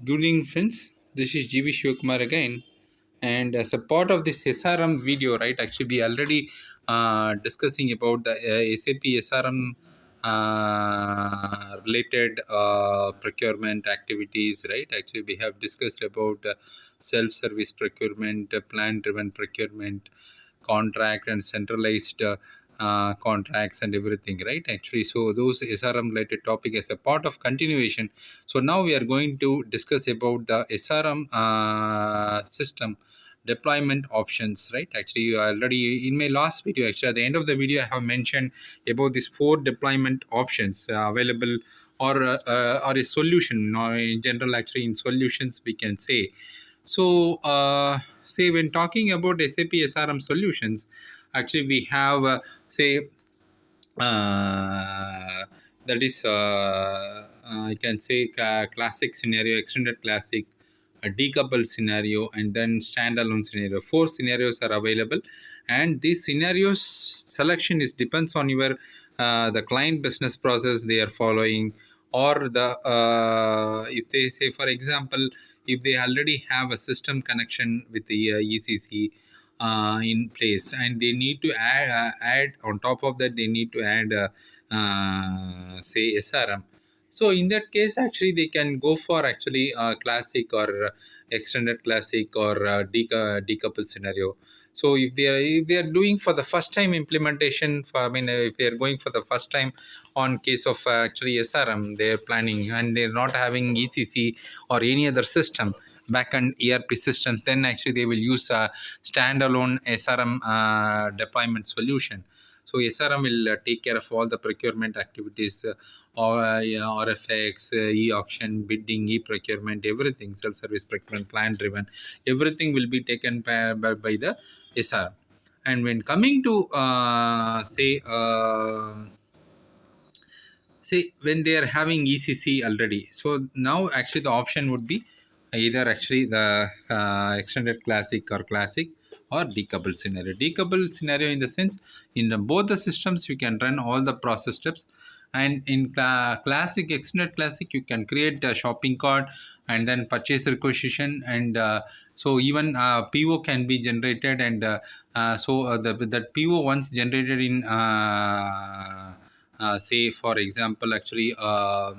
Good evening, friends. This is GB Shivakumar again. And as a part of this SRM video, right, actually, we already discussing about the SAP SRM related procurement activities, right? Actually, we have discussed about self-service procurement, plan-driven procurement, contract and centralized contracts and everything, right? Actually, so those SRM related topic as a part of continuation. So now we are going to discuss about the SRM system deployment options, right? Actually, you already in my last video, actually at the end of the video I have mentioned about these 4 deployment options available, or a solution, or in general, actually in solutions we can say. So say when talking about SAP SRM solutions, actually we have say that is I can say classic scenario, extended classic, a decouple scenario, and then standalone scenario. 4 scenarios are available, and these scenarios selection is depends on your the client business process they are following, or the if they say, for example, if they already have a system connection with the ECC in place, and they need to add on top of that, they need to add say SRM. So in that case, actually they can go for actually classic or extended classic or decouple scenario. So if they are doing for the first time implementation, for, I mean, if they are going for the first time on case of actually SRM, they are planning and they're not having ECC or any other system, backend ERP system, then actually they will use a standalone SRM deployment solution. So SRM will take care of all the procurement activities, RFX, e-auction, bidding, e-procurement, everything, self-service procurement, plan-driven, everything will be taken by the SRM. And when coming to say when they are having ECC already, so now actually the option would be either actually the extended classic or classic, or decoupled scenario. Decoupled scenario in the sense, in both the systems you can run all the process steps, and in classic, extended classic, you can create a shopping cart and then purchase requisition, and so even PO can be generated, and that PO once generated in say for example, actually uh,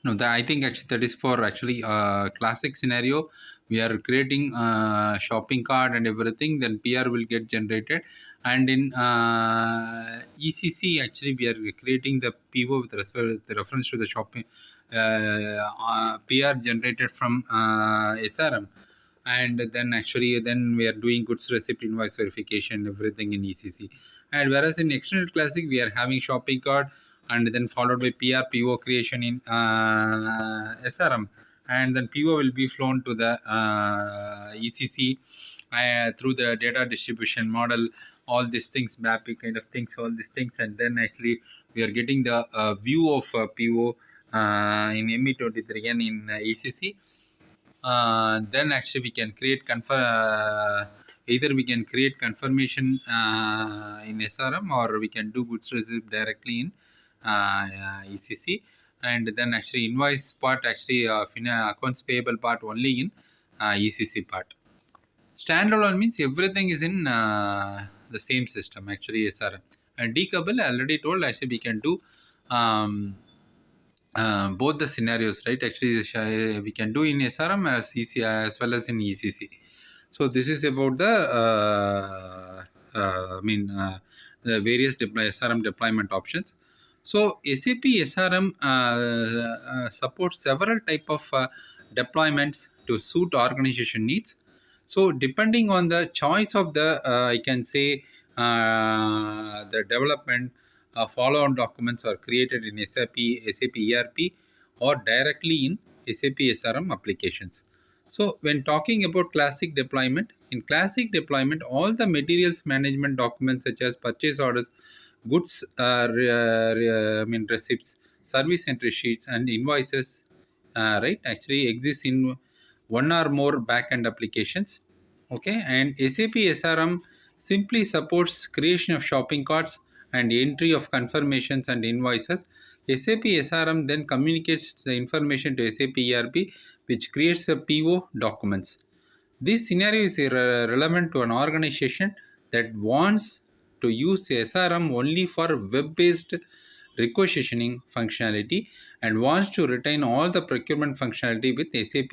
no, I think actually that is for actually classic scenario. We are creating shopping cart and everything, then PR will get generated, and in ECC actually we are creating the PO with respect with reference to the shopping PR generated from SRM, and then actually then we are doing goods receipt, invoice verification, everything in ECC. And whereas in extended classic we are having shopping cart, and then followed by PO creation in SRM, and then PO will be flown to the ECC through the data distribution model, all these things, mapping kind of things, all these things, and then actually we are getting the view of PO in ME23 and in ECC. Then actually we can create either we can create confirmation in SRM, or we can do goods receipt directly in ECC, and then actually invoice part, actually accounts payable part only in ECC part. Standalone means everything is in the same system, actually SRM. And decouple, I already told, actually we can do both the scenarios, right? Actually we can do in SRM as well as in ECC. So this is about the the various SRM deployment options. So SAP SRM supports several type of deployments to suit organization needs. So depending on the choice of the I can say the development, follow-on documents are created in SAP ERP, or directly in SAP SRM applications. So when talking about classic deployment, in classic deployment, all the materials management documents such as purchase orders, goods receipts, service entry sheets, and invoices, right, actually exists in one or more backend applications. Okay, and SAP SRM simply supports creation of shopping carts and entry of confirmations and invoices. SAP SRM then communicates the information to SAP ERP, which creates a PO documents. This scenario is relevant to an organization that wants to use SRM only for web-based requisitioning functionality and wants to retain all the procurement functionality with SAP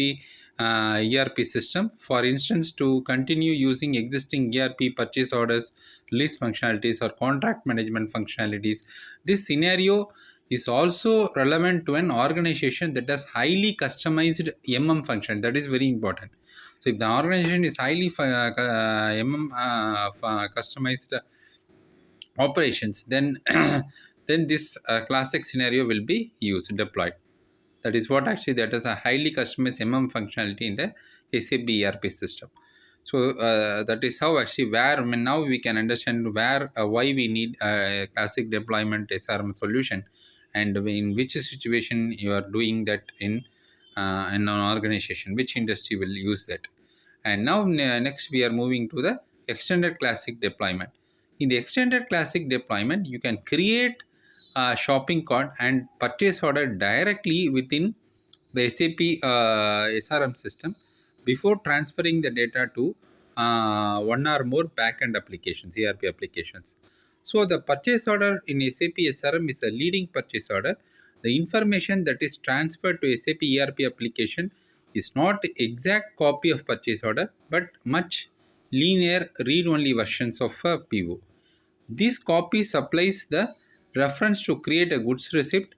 ERP system. For instance, to continue using existing ERP purchase orders, list functionalities, or contract management functionalities. This scenario is also relevant to an organization that has highly customized function. That is very important. So if the organization is highly customized operations, then then this classic scenario will be used, deployed. That is what actually that is a highly customized functionality in the SAP ERP system. So that is how actually where, I mean, now we can understand where why we need a classic deployment SRM solution, and in which situation you are doing that in an organization, which industry will use that. And now next we are moving to the extended classic deployment. In the extended classic deployment, you can create a shopping cart and purchase order directly within the SAP SRM system before transferring the data to one or more backend applications, ERP applications. So the purchase order in SAP SRM is a leading purchase order. The information that is transferred to SAP ERP application is not exact copy of purchase order, but much linear read-only versions of a PO. This copy supplies the reference to create a goods receipt,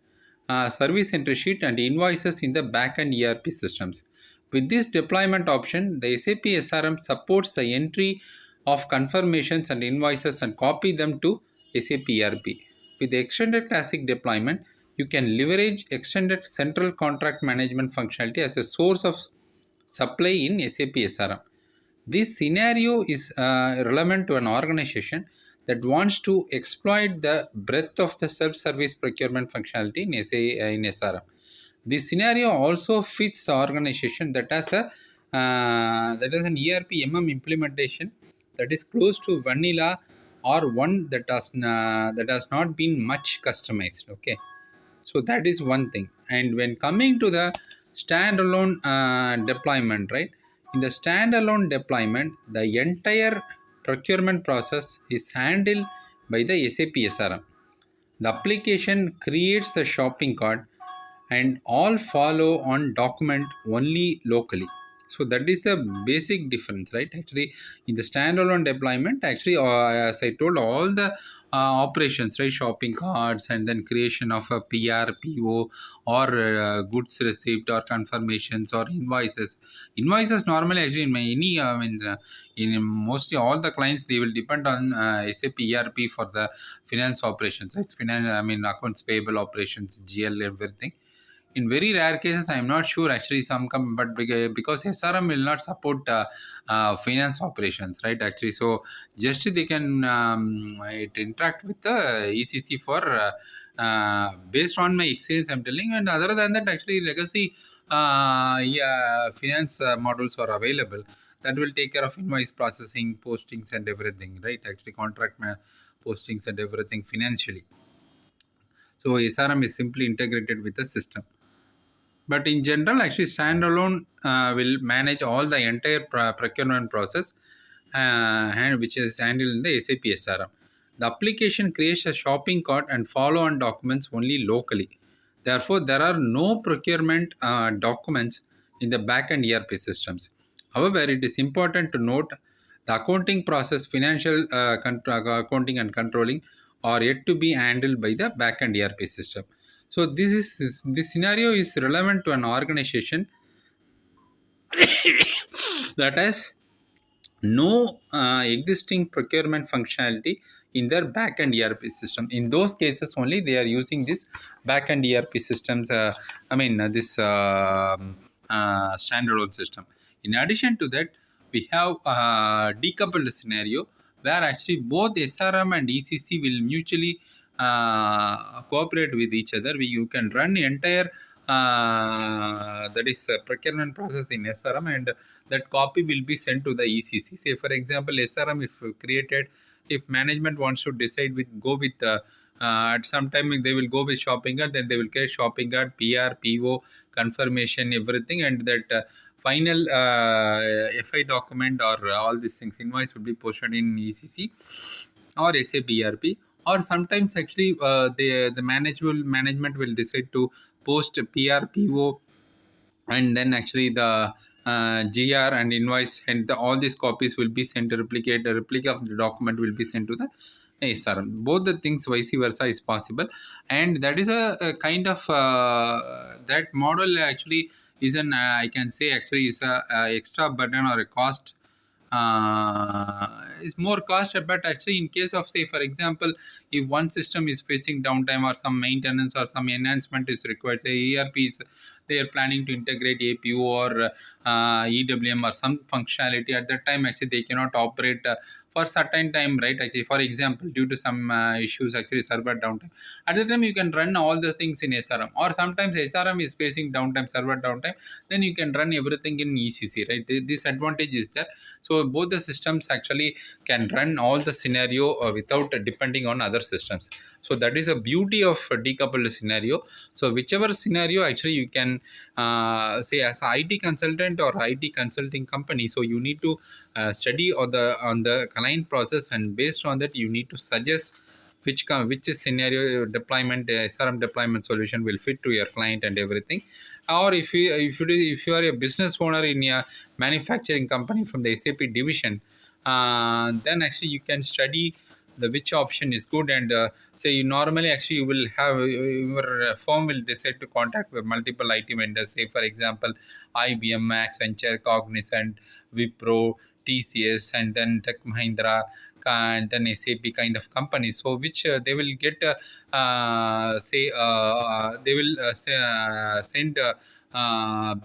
service entry sheet, and invoices in the backend ERP systems. With this deployment option, the SAP SRM supports the entry of confirmations and invoices and copy them to SAP ERP. With the extended classic deployment, you can leverage extended central contract management functionality as a source of supply in SAP SRM. This scenario is relevant to an organization that wants to exploit the breadth of the self-service procurement functionality in SRM. This scenario also fits the organization that has an ERP implementation that is close to vanilla, or one that has not been much customized. Okay, so that is one thing. And when coming to the standalone deployment, right? In the standalone deployment, the entire procurement process is handled by the SAP SRM. The application creates the shopping cart and all follow on document only locally. So that is the basic difference, right? Actually, in the standalone deployment, actually, as I told, all the operations, right? Shopping carts, and then creation of a PR, PO, or goods receipt, or confirmations, or invoices. Invoices normally, actually, in in mostly all the clients, they will depend on SAP ERP for the finance operations. It's finance, accounts payable operations, GL, everything. In very rare cases, I'm not sure actually some come, but because SRM will not support finance operations, right? Actually, so just they can it interact with the ECC for based on my experience, I'm telling. And other than that, actually, legacy finance models are available that will take care of invoice processing, postings, and everything, right? Actually, postings and everything financially. So SRM is simply integrated with the system. But in general, actually, standalone will manage all the entire procurement process, and which is handled in the SAP SRM. The application creates a shopping cart and follow-on documents only locally. Therefore, there are no procurement documents in the backend ERP systems. However, it is important to note the accounting process, financial accounting and controlling are yet to be handled by the backend ERP system. So this scenario is relevant to an organization that has no existing procurement functionality in their backend ERP system. In those cases only, they are using this backend ERP systems. This standalone system. In addition to that, we have decoupled scenario where actually both SRM and ECC will mutually cooperate with each other. You can run entire that is procurement process in SRM, and that copy will be sent to the ECC. Say for example, SRM if created if management wants to decide with go with at some time they will go with shopping cart, then they will get shopping cart, PR, PO, confirmation, everything, and that final FI document or all these things invoice will be posted in ECC or SAP ERP. Or sometimes actually the management will decide to post PR, PO, and then actually the GR and invoice, and all these copies will be sent to replicate. A replica of the document will be sent to the SRM. Both the things vice versa is possible, and that is a kind of that model actually is an I can say actually is a extra burden or a cost, is more cost. But actually in case of, say for example, if one system is facing downtime or some maintenance or some enhancement is required, say ERP is, they are planning to integrate APO or EWM or some functionality, at that time actually they cannot operate for certain time, right? Actually, for example, due to some issues, actually server downtime, at the time you can run all the things in SRM. Or sometimes SRM is facing downtime, server downtime, then you can run everything in ECC, right? This advantage is there. So both the systems actually can run all the scenario without depending on other systems. So that is a beauty of a decoupled scenario. So whichever scenario actually you can say as a IT consultant or IT consulting company, so you need to study on the client process, and based on that you need to suggest which scenario deployment SRM deployment solution will fit to your client and everything. Or if you are a business owner in a manufacturing company from the SAP division, then actually you can study the which option is good. And say you normally actually you will have your firm will decide to contact with multiple IT vendors, say for example IBM, Accenture, Cognizant, Wipro, TCS, and then Tech Mahindra, and then SAP kind of companies. So which they will get say they will say, send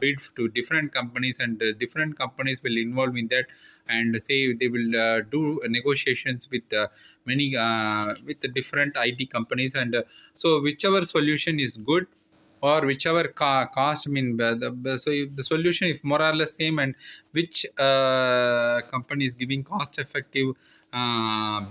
bid to different companies, and different companies will involve in that, and say they will do negotiations with many with the different IT companies. And so whichever solution is good, or whichever cost, I mean so if the solution is more or less same, and which company is giving cost effective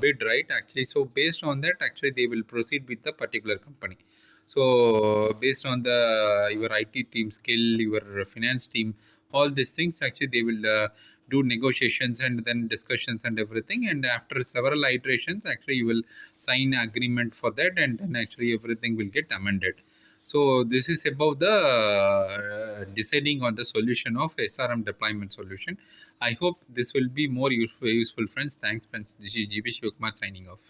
bid, right? Actually, so based on that actually they will proceed with the particular company. So based on the your IT team skill, your finance team, all these things actually they will do negotiations and then discussions and everything, and after several iterations actually you will sign agreement for that, and then actually everything will get amended. So this is about the deciding on the solution of SRM deployment solution. I hope this will be more useful friends. Thanks friends. This is GB Shivakumar signing off.